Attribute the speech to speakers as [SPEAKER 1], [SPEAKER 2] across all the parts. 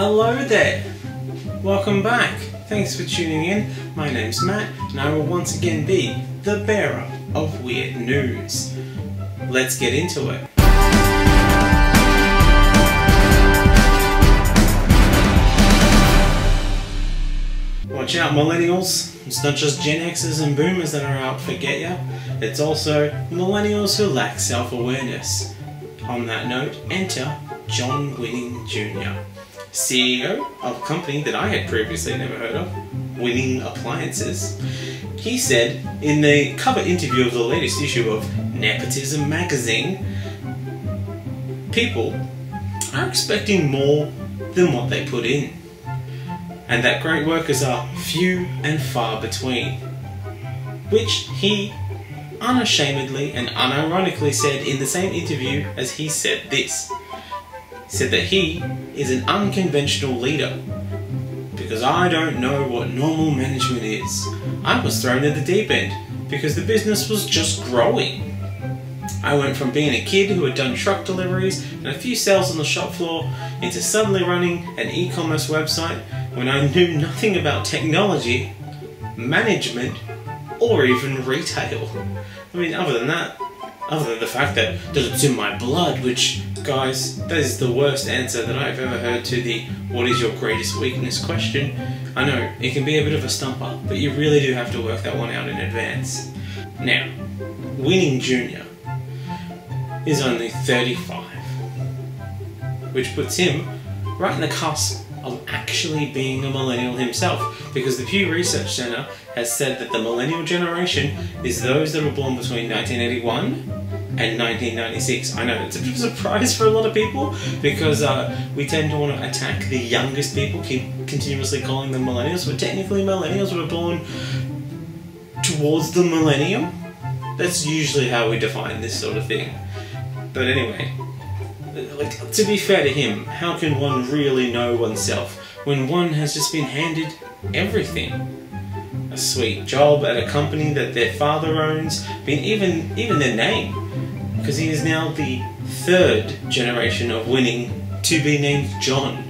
[SPEAKER 1] Hello there! Welcome back! Thanks for tuning in. My name's Matt and I will once again be the bearer of weird news. Let's get into it. Watch out, millennials. It's not just Gen Xers and Boomers that are out for get ya. It's also millennials who lack self-awareness. On that note, enter John Winning Jr., CEO of a company that I had previously never heard of, Winning Appliances. He said in the cover interview of the latest issue of Nepotism magazine, people are expecting more than what they put in, and that great workers are few and far between, which he unashamedly and unironically said in the same interview as he said this. He said that he is an unconventional leader because I don't know what normal management is. I was thrown in the deep end because the business was just growing. I went from being a kid who had done truck deliveries and a few sales on the shop floor into suddenly running an e-commerce website when I knew nothing about technology, management, or even retail. I mean, other than the fact that it's in my blood, which, guys, that is the worst answer that I've ever heard to the what is your greatest weakness question. I know, it can be a bit of a stumper, but you really do have to work that one out in advance. Now, Winning Jr. is only 35, which puts him right in the cusp of actually being a millennial himself, because the Pew Research Center has said that the millennial generation is those that were born between 1981 and 1996. I know it's a bit of a surprise for a lot of people because we tend to want to attack the youngest people, keep continuously calling them millennials, but technically millennials were born towards the millennium. That's usually how we define this sort of thing. But anyway, like, to be fair to him, how can one really know oneself when one has just been handed everything? A sweet job at a company that their father owns, even their name, because he is now the third generation of Winning to be named John.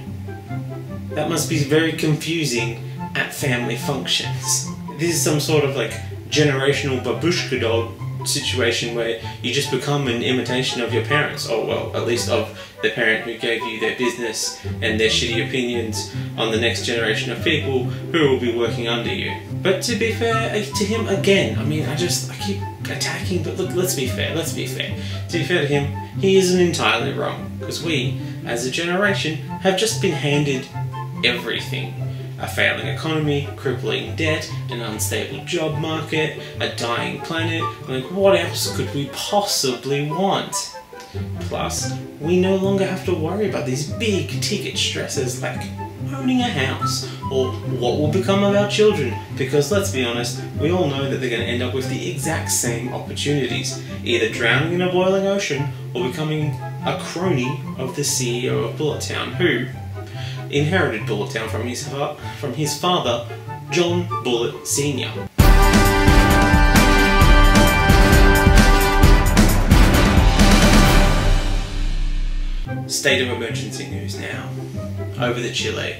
[SPEAKER 1] That must be very confusing at family functions. This is some sort of like generational babushka doll situation where you just become an imitation of your parents, or well, at least of the parent who gave you their business and their shitty opinions on the next generation of people who will be working under you. But to be fair to him, again, I mean, I keep attacking, but look, let's be fair. To be fair to him, he isn't entirely wrong, because we, as a generation, have just been handed everything. A failing economy, crippling debt, an unstable job market, a dying planet. Like, what else could we possibly want? Plus, we no longer have to worry about these big ticket stresses like owning a house or what will become of our children, because let's be honest, we all know that they're going to end up with the exact same opportunities, either drowning in a boiling ocean or becoming a crony of the CEO of Bullet Town, who inherited Bullet Town from his father, John Bullet Sr. State of emergency news now. Over to Chile.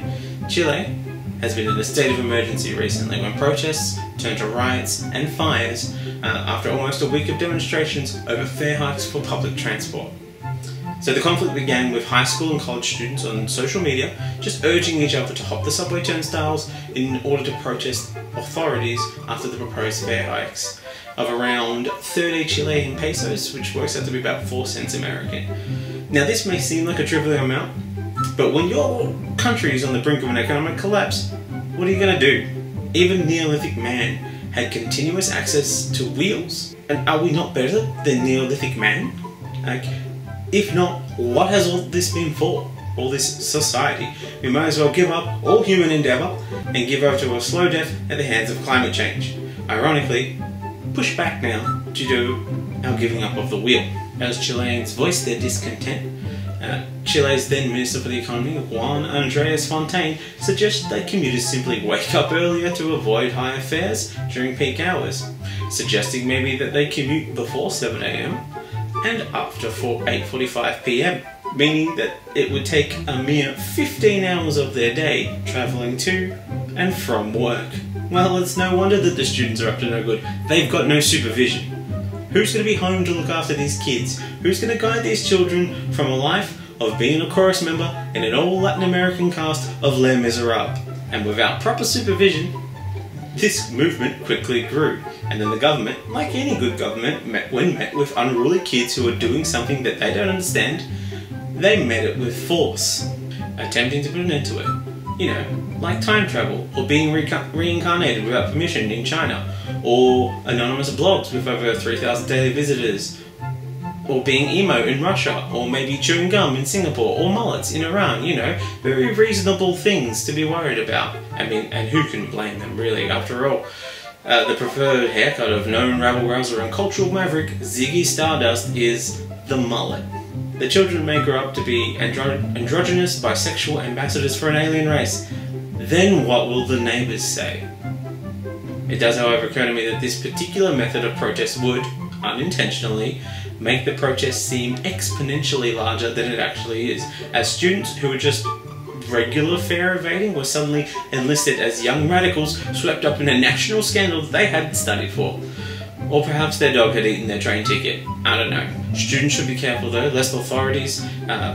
[SPEAKER 1] Chile has been in a state of emergency recently when protests turned to riots and fires after almost a week of demonstrations over fare hikes for public transport. So the conflict began with high school and college students on social media just urging each other to hop the subway turnstiles in order to protest authorities after the proposed fare hikes of around 30 Chilean pesos, which works out to be about 4 cents American. Now this may seem like a trivial amount, but when your country is on the brink of an economic collapse, what are you going to do? Even Neolithic man had continuous access to wheels, and are we not better than Neolithic man? Like, if not, what has all this been for? All this society? We might as well give up all human endeavour and give over to a slow death at the hands of climate change. Ironically, pushed back now due to our giving up of the wheel. As Chileans voiced their discontent, Chile's then Minister for the Economy, Juan Andrés Fontaine, suggested that commuters simply wake up earlier to avoid higher fares during peak hours, suggesting maybe that they commute before 7 AM and after 8:45 PM. meaning that it would take a mere 15 hours of their day travelling to and from work. Well, it's no wonder that the students are up to no good. They've got no supervision. Who's going to be home to look after these kids? Who's going to guide these children from a life of being a chorus member in an all Latin American cast of Les Miserables? And without proper supervision, this movement quickly grew. And then the government, like any good government, when met with unruly kids who are doing something that they don't understand, they met it with force, attempting to put an end to it. You know, like time travel, or being reincarnated without permission in China, or anonymous blogs with over 3,000 daily visitors, or being emo in Russia, or maybe chewing gum in Singapore, or mullets in Iran. You know, very reasonable things to be worried about. I mean, and who can blame them, really, after all? The preferred haircut of known rabble-rouser and cultural maverick Ziggy Stardust is the mullet. The children may grow up to be androgynous, bisexual ambassadors for an alien race. Then what will the neighbours say? It does, however, occur to me that this particular method of protest would, unintentionally, make the protest seem exponentially larger than it actually is, as students who are just regular fare evading were suddenly enlisted as young radicals swept up in a national scandal they hadn't studied for. Or perhaps their dog had eaten their train ticket. I don't know. Students should be careful though, lest authorities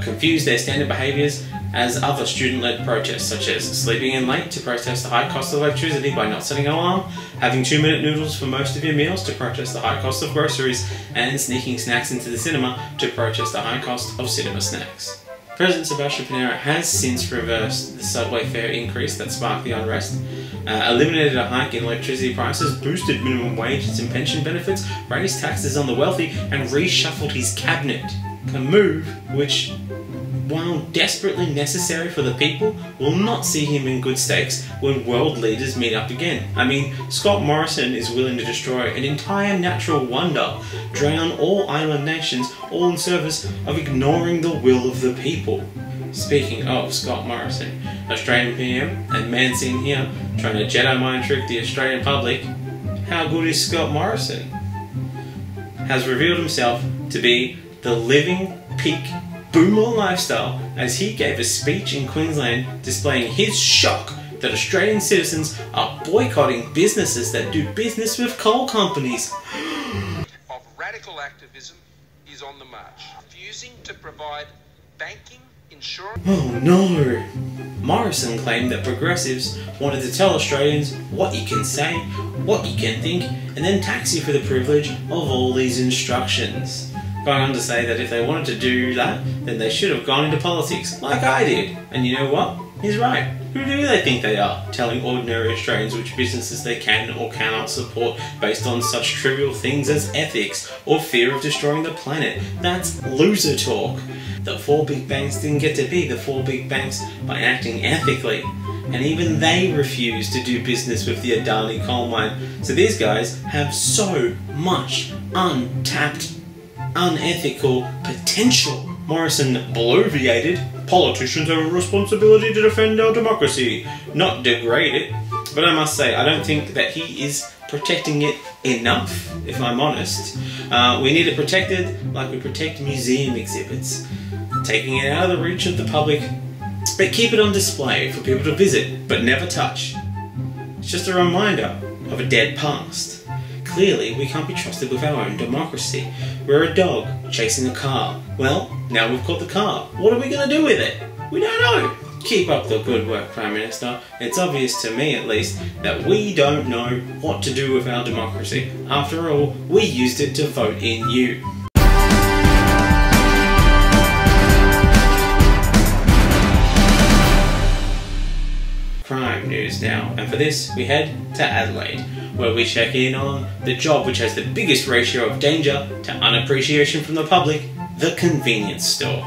[SPEAKER 1] confuse their standard behaviours as other student-led protests, such as sleeping in late to protest the high cost of electricity by not setting an alarm, having 2-minute noodles for most of your meals to protest the high cost of groceries, and sneaking snacks into the cinema to protest the high cost of cinema snacks. President Sebastian Pinera has since reversed the subway fare increase that sparked the unrest, eliminated a hike in electricity prices, boosted minimum wages and pension benefits, raised taxes on the wealthy, and reshuffled his cabinet. A move which, while desperately necessary for the people, will not see him in good stakes when world leaders meet up again. I mean, Scott Morrison is willing to destroy an entire natural wonder, drown all island nations, all in service of ignoring the will of the people. Speaking of Scott Morrison, Australian PM and man seen here trying to Jedi mind trick the Australian public, how good is Scott Morrison? Has revealed himself to be the living peak boomer lifestyle as he gave a speech in Queensland displaying his shock that Australian citizens are boycotting businesses that do business with coal companies.
[SPEAKER 2] Of radical activism is on the march, refusing to provide banking, insurance.
[SPEAKER 1] Oh no! Morrison claimed that progressives wanted to tell Australians what you can say, what you can think, and then tax you for the privilege of all these instructions. Going on to say that if they wanted to do that, then they should have gone into politics, like I did. And you know what? He's right. Who do they think they are, telling ordinary Australians which businesses they can or cannot support based on such trivial things as ethics or fear of destroying the planet? That's loser talk. The 4 big banks didn't get to be the 4 big banks by acting ethically. And even they refuse to do business with the Adani coal mine. So these guys have so much untapped, unethical potential. Morrison bloviated, "Politicians have a responsibility to defend our democracy, not degrade it." But I must say, I don't think that he is protecting it enough, if I'm honest. We need to protect it like we protect museum exhibits, taking it out of the reach of the public, but keep it on display for people to visit, but never touch. It's just a reminder of a dead past. Clearly, we can't be trusted with our own democracy. We're a dog chasing a car. Well, now we've caught the car. What are we going to do with it? We don't know. Keep up the good work, Prime Minister. It's obvious to me, at least, that we don't know what to do with our democracy. After all, we used it to vote in you. Crime news now, and for this we head to Adelaide, where we check in on the job which has the biggest ratio of danger to unappreciation from the public, the convenience store.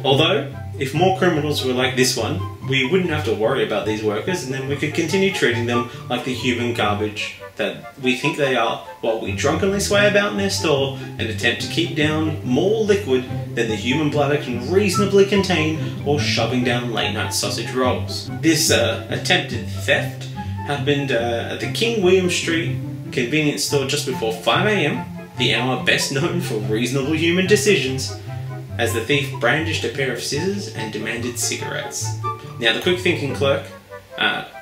[SPEAKER 1] Although, if more criminals were like this one, we wouldn't have to worry about these workers, and then we could continue treating them like the human garbage that we think they are, while we drunkenly sway about in their store and attempt to keep down more liquid than the human bladder can reasonably contain, or shoving down late-night sausage rolls. This attempted theft happened at the King William Street convenience store just before 5 AM, the hour best known for reasonable human decisions. as the thief brandished a pair of scissors and demanded cigarettes. Now the quick-thinking clerk,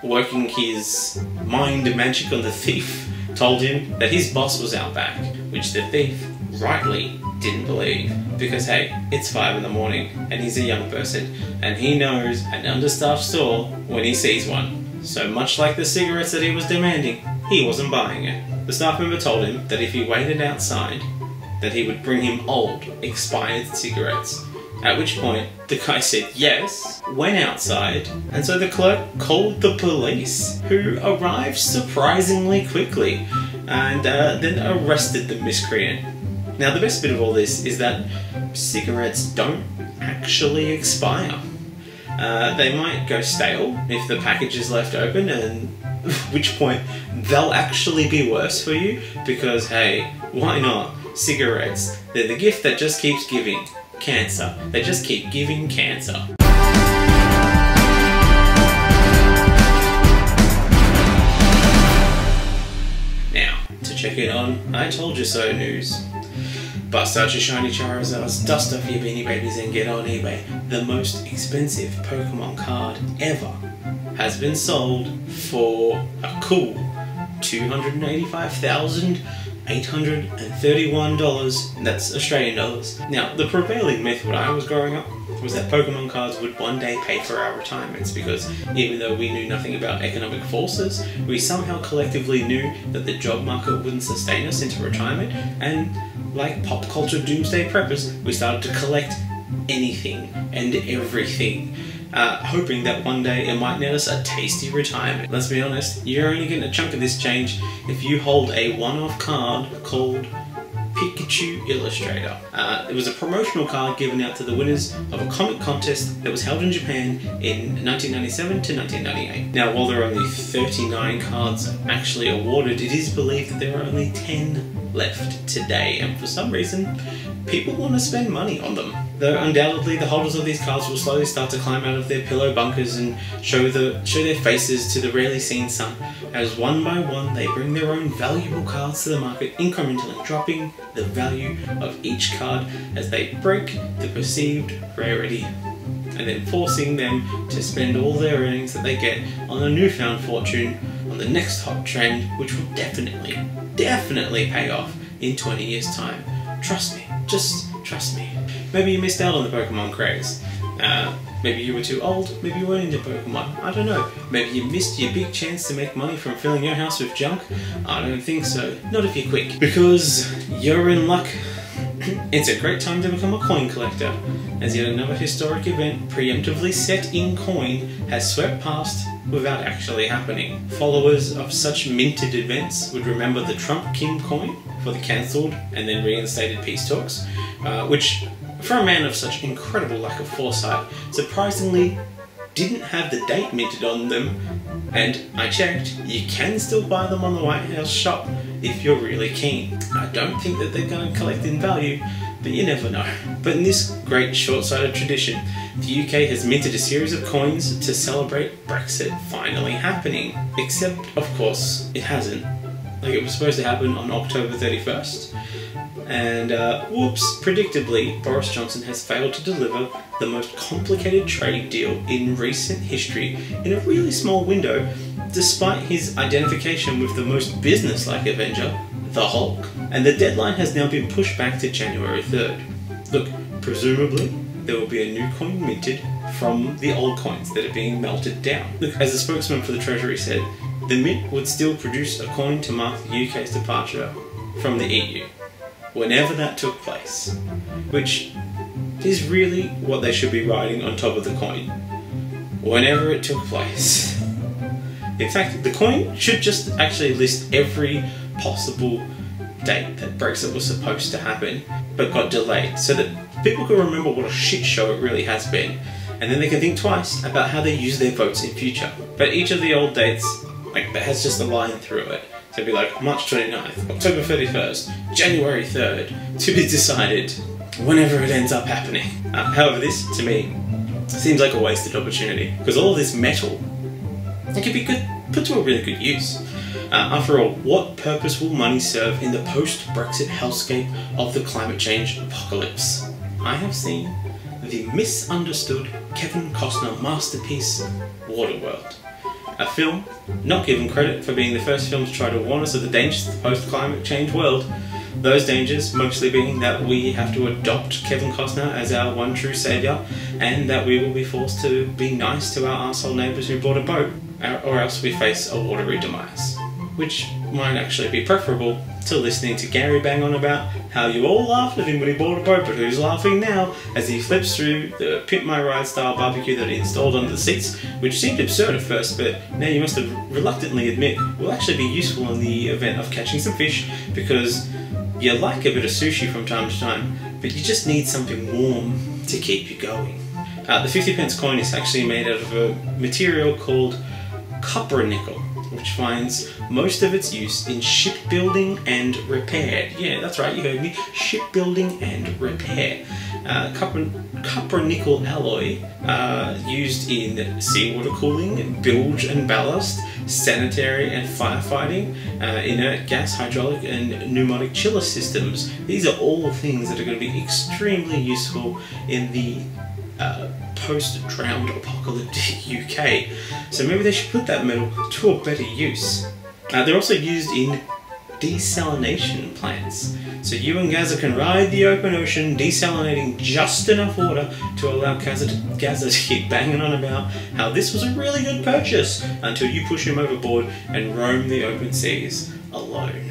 [SPEAKER 1] working his mind magic on the thief, told him that his boss was out back, which the thief rightly didn't believe, because hey, it's 5 in the morning and he's a young person and he knows an understaffed store when he sees one. So much like the cigarettes that he was demanding, he wasn't buying it. The staff member told him that if he waited outside, that he would bring him old, expired cigarettes. At which point, the guy said yes, went outside, and so the clerk called the police, who arrived surprisingly quickly, and then arrested the miscreant. Now the best bit of all this is that cigarettes don't actually expire. They might go stale if the package is left open, and at which point they'll actually be worse for you, because hey, why not? Cigarettes, they're the gift that just keeps giving. Cancer, they just keep giving cancer. Now, to check it on I Told You So news. Bust out your shiny Charizards, dust off your Beanie Babies and get on eBay. The most expensive Pokemon card ever has been sold for a cool $285,831, that's Australian dollars. Now, the prevailing myth when I was growing up was that Pokemon cards would one day pay for our retirements, because even though we knew nothing about economic forces, we somehow collectively knew that the job market wouldn't sustain us into retirement, and like pop culture doomsday preppers, we started to collect anything and everything, hoping that one day it might net us a tasty retirement. Let's be honest, you're only getting a chunk of this change if you hold a one-off card called Pikachu Illustrator. It was a promotional card given out to the winners of a comic contest that was held in Japan in 1997 to 1998. Now, while there are only 39 cards actually awarded, it is believed that there are only 10 left today, and for some reason people want to spend money on them. Though undoubtedly the holders of these cards will slowly start to climb out of their pillow bunkers and show their faces to the rarely seen sun, as one by one they bring their own valuable cards to the market, incrementally dropping the value of each card as they break the perceived rarity, and then forcing them to spend all their earnings that they get on a newfound fortune on the next hot trend, which will definitely pay off in 20 years time. Trust me, just trust me. Maybe you missed out on the Pokemon craze. Maybe you were too old, maybe you weren't into Pokemon, I don't know. Maybe you missed your big chance to make money from filling your house with junk. I don't think so, not if you're quick. Because you're in luck. It's a great time to become a coin collector, as yet another historic event preemptively set in coin has swept past without actually happening. Followers of such minted events would remember the Trump Kim coin for the cancelled and then reinstated peace talks, which, for a man of such incredible lack of foresight, surprisingly didn't have the date minted on them, and I checked, you can still buy them on the White House shop if you're really keen. I don't think that they're going to collect in value, but you never know. But in this great short-sighted tradition, the UK has minted a series of coins to celebrate Brexit finally happening. Except, of course, it hasn't. Like, it was supposed to happen on October 31st. And, whoops, predictably, Boris Johnson has failed to deliver the most complicated trade deal in recent history in a really small window, despite his identification with the most business-like Avenger, the Hulk. And the deadline has now been pushed back to January 3rd. Look, presumably, there will be a new coin minted from the old coins that are being melted down. Look, as the spokesman for the Treasury said, the Mint would still produce a coin to mark the UK's departure from the EU, whenever that took place, which is really what they should be writing on top of the coin. Whenever it took place. In fact, the coin should just actually list every possible date that Brexit was supposed to happen, but got delayed, so that people can remember what a shit show it really has been, and then they can think twice about how they use their votes in future. But each of the old dates, like, that has just a line through it. So it'd be like March 29th, October 31st, January 3rd, to be decided whenever it ends up happening. However, this, to me, seems like a wasted opportunity, because all of this metal, it could be put to a really good use. After all, what purpose will money serve in the post-Brexit hellscape of the climate change apocalypse? I have seen the misunderstood Kevin Costner masterpiece, Waterworld. A film not given credit for being the first film to try to warn us of the dangers of the post-climate change world. Those dangers mostly being that we have to adopt Kevin Costner as our one true saviour, and that we will be forced to be nice to our arsehole neighbours who bought a boat, or else we face a watery demise. Which might actually be preferable to listening to Gary bang on about how you all laughed at him when he bought a boat, but who's laughing now as he flips through the Pimp My Ride style barbecue that he installed under the seats, which seemed absurd at first, but now you must have reluctantly admit will actually be useful in the event of catching some fish, because you like a bit of sushi from time to time, but you just need something warm to keep you going. The 50p coin is actually made out of a material called copper nickel, which finds most of its use in shipbuilding and repair. Yeah, that's right, you heard me, shipbuilding and repair. Copper nickel alloy used in seawater cooling, bilge and ballast, sanitary and firefighting, inert gas, hydraulic and pneumatic chiller systems. These are all things that are going to be extremely useful in the post-drowned apocalyptic UK. So maybe they should put that metal to a better use. They're also used in desalination plants. So you and Gaza can ride the open ocean, desalinating just enough water to allow Gaza to keep banging on about how this was a really good purchase until you push him overboard and roam the open seas alone.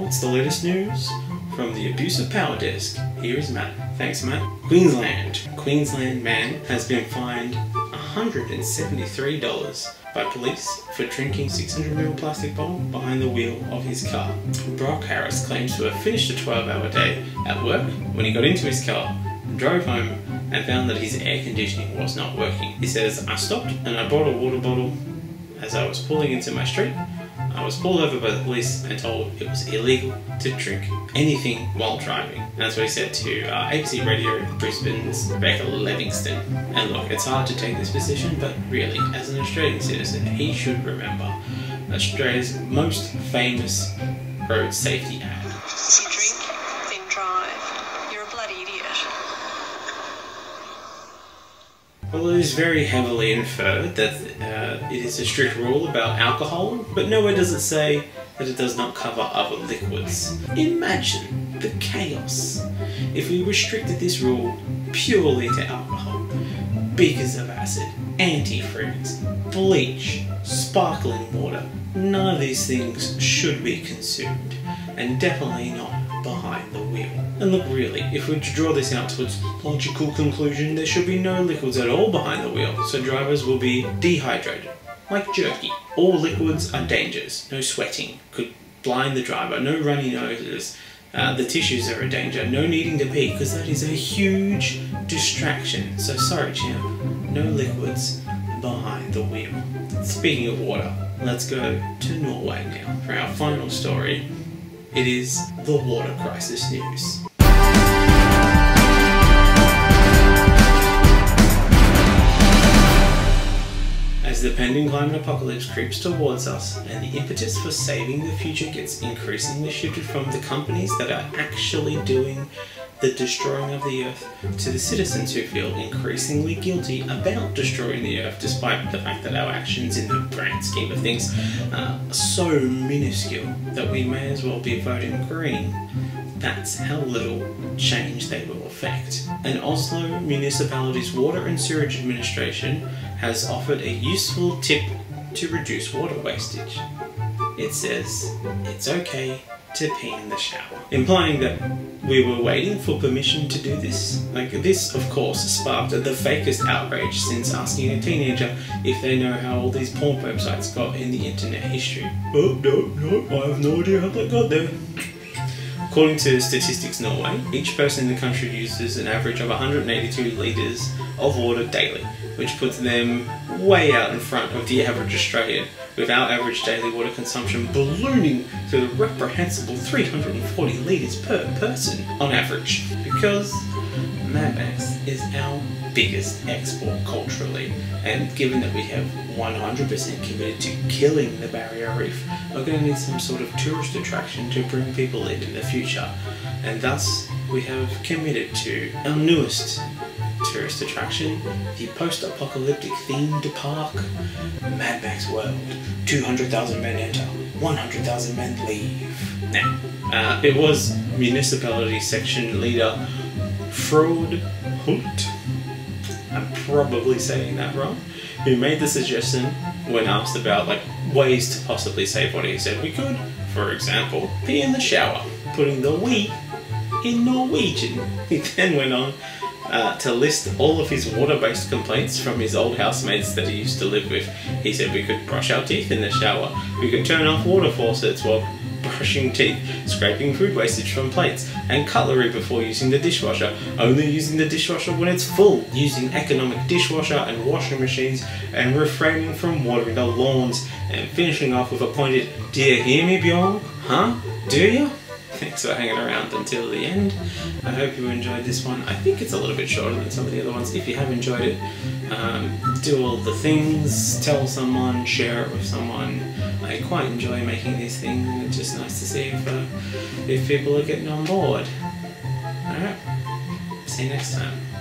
[SPEAKER 1] It's the latest news from the Abuse of Power desk. Here is Matt. Thanks, Matt. Queensland man has been fined $173 by police for drinking 600ml plastic bottle behind the wheel of his car. Brock Harris claims to have finished a 12-hour day at work when he got into his car, drove home, and found that his air conditioning was not working. He says, "I stopped and I bought a water bottle as I was pulling into my street. I was pulled over by the police and told it was illegal to drink anything while driving." That's what he said to ABC Radio Brisbane's Rebecca Livingston. And look, it's hard to take this position, but really, as an Australian citizen, he should remember Australia's most famous road safety ad.
[SPEAKER 3] If you drink, then drive. You're a bloody idiot.
[SPEAKER 1] Well, it is very heavily inferred that it is a strict rule about alcohol, but nowhere does it say that it does not cover other liquids. Imagine the chaos if we restricted this rule purely to alcohol. Beakers of acid, antifreeze, bleach, sparkling water. None of these things should be consumed, and definitely not behind the wheel. And look, really, if we're to draw this out to its logical conclusion, there should be no liquids at all behind the wheel, so drivers will be dehydrated, like jerky. All liquids are dangerous. No sweating could blind the driver, no runny noses, the tissues are a danger, no needing to pee, because that is a huge distraction. So sorry, champ, no liquids behind the wheel. Speaking of water, let's go to Norway now for our final story. It is the water crisis news. As the pending climate apocalypse creeps towards us and the impetus for saving the future gets increasingly shifted from the companies that are actually doing the destroying of the earth to the citizens who feel increasingly guilty about destroying the earth, despite the fact that our actions in the grand scheme of things are so minuscule that we may as well be voting green. That's how little change they will affect. An Oslo municipality's Water and Sewerage Administration has offered a useful tip to reduce water wastage. It says it's okay to pee in the shower, implying that we were waiting for permission to do this. Like, this of course sparked the fakest outrage since asking a teenager if they know how all these porn websites got in the internet history. Oh, no, I have no idea how that got there. According to Statistics Norway, each person in the country uses an average of 182 litres of water daily, which puts them way out in front of the average Australian, with our average daily water consumption ballooning to the reprehensible 340 litres per person on average. Because Mad Max is our biggest export culturally, and given that we have 100% committed to killing the barrier reef, we're going to need some sort of tourist attraction to bring people in the future, and thus we have committed to our newest tourist attraction, the post-apocalyptic themed park, Mad Max World. 200,000 men enter, 100,000 men leave. Now, it was municipality section leader Fraud Hunt, I'm probably saying that wrong, who made the suggestion when asked about ways to possibly save water. He said we could, for example, pee in the shower, putting the we in Norwegian. He then went on to list all of his water-based complaints from his old housemates that he used to live with. He said we could brush our teeth in the shower, we could turn off water faucets while brushing teeth, scraping food wastage from plates and cutlery before using the dishwasher, only using the dishwasher when it's full, using economic dishwasher and washing machines, and refraining from watering the lawns, and finishing off with a pointed, "Do you hear me, Bjorn? Huh? Do you?" Thanks for hanging around until the end. I hope you enjoyed this one. I think it's a little bit shorter than some of the other ones. If you have enjoyed it, do all the things, tell someone, share it with someone. I quite enjoy making these things, and it's just nice to see if people are getting on board. Alright, see you next time.